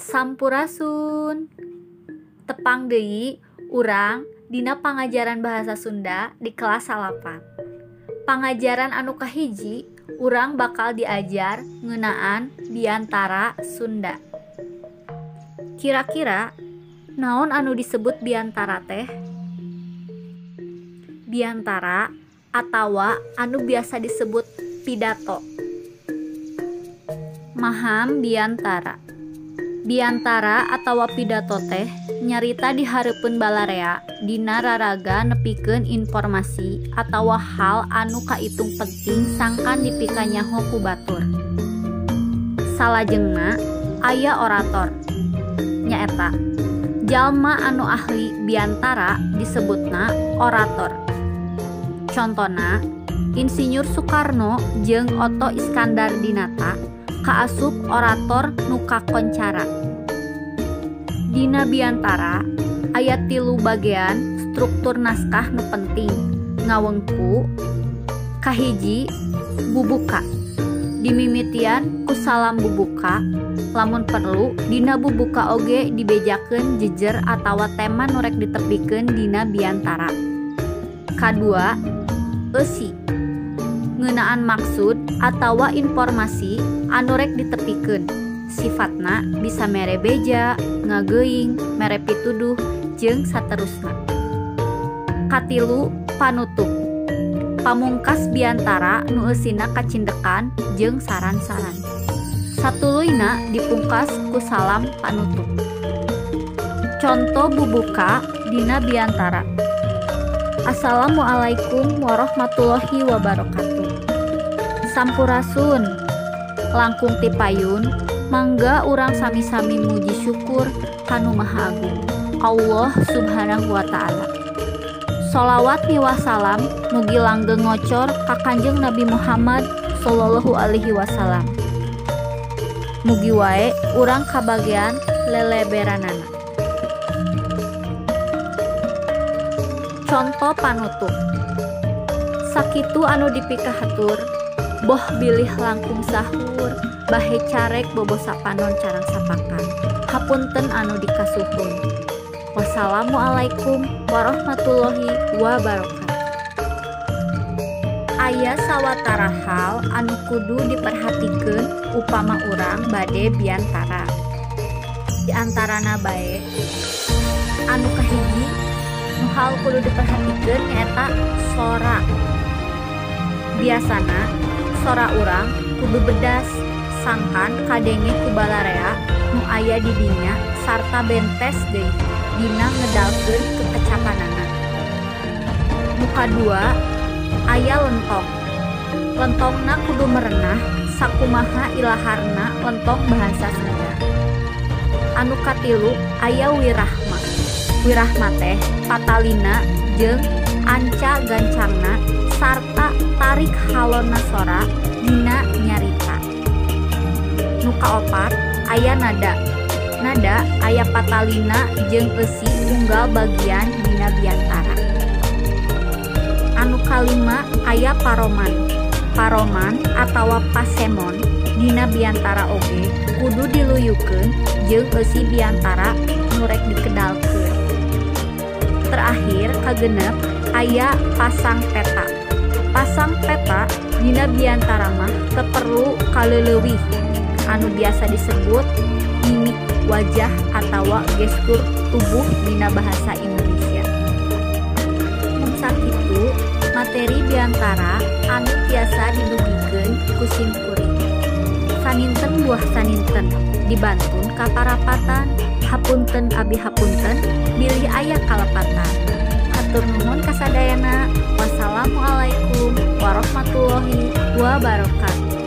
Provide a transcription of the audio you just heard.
Sampurasun. Tepang deui urang dina pangajaran bahasa Sunda di kelas 8. Pangajaran anu kahiji urang bakal diajar ngeunaan biantara Sunda. Kira-kira naon anu disebut biantara teh? Biantara atawa anu biasa disebut pidato. Maham biantara. Biantara atawa pidato teh nyarita di hareupeun balarea dina raraga nepikeun informasi atawa hal anu kaitung penting sangkan dipika nyaho ku batur. Salajengna aya orator. Nyaeta jalma anu ahli biantara disebutna orator. Contona Insinyur Soekarno jeung Otto Iskandar-Dinata kaasup orator nu kakoncara. Dina biantara aya 3 bagean struktur naskah nu penting ngawengku. Kahiji, bubuka. Dimimitian ku salam bubuka. Lamun perlu dina bubuka oge dibejakeun jejer atawa tema nu rek ditepikeun dina biantara. Kadua, eusi. Ngeunaan maksud atawa informasi anu rek ditepikeun. Sifatna bisa mere beja, ngageuing, mere pituduh, jeung saterusna. Katilu, panutup. Pamungkas biantara nu eusina kacindekan jeung saran-saran. Satuluyna dipungkas ku salam panutup. Conto bubuka dina biantara. Assalamualaikum warahmatullahi wabarakatuh. Sampurasun. Langkung ti payun, mangga urang sami-sami muji syukur kanu Maha Agung, Allah Subhanahu wa Ta'ala. Sholawat miwah salam mugi langgeng ngocor ka Kanjeng Nabi Muhammad sallallahu alaihi wasallam. Mugi wae urang kabagian leleberanana. Conto panutup. Sakitu anu dipika hatur, boh bilih langkung sahur, bahe carek bobosa panon carang sapakan. Hapunten anu dikasuhun. Wassalamualaikum warahmatullahi wabarakatuh. Aya sawatara hal anu kudu diperhatikeun upama urang bade biantara. Di antarana bae anu kahiji nu hal kudu diperhatikeun nyaeta sora. Biasana sora urang kudu bedas sangkan kadenge ku balarea nu aya di dinya sarta bentes deui dina ngedalkeun kekecapanana. Nu kadua aya lentong. Lentongna kudu merenah sakumaha ilaharna lentong bahasa Sunda. Anu katilu aya wirahma. Wirahma teh patalina jeung anca gancangna sarta tarik halonna sora dina nyarita. Nu kaopat aya nada. Nada aya patalina jeung eusi unggal bagian dina biantara. Anu kalima aya paroman. Paroman atawa pasemon dina biantara oge kudu diluyukeun jeung eusi biantara nu rek dikedalkeun. Terakhir kagenep aya pasang peta. Pasang peta dina biantara mah teu perlu kaleuleuvih anu biasa disebut mimik wajah atawa gestur tubuh dina bahasa Indonesia. Mun sakitu materi biantara anu tiasa didugikeun ku simkuring. Saninten buah saninten dibantun kaparapatan, hapunten abi hapunten bilih aya kalepatan. Hatur nuhun kasadayana. Wassalamualaikum warahmatullahi wabarakatuh.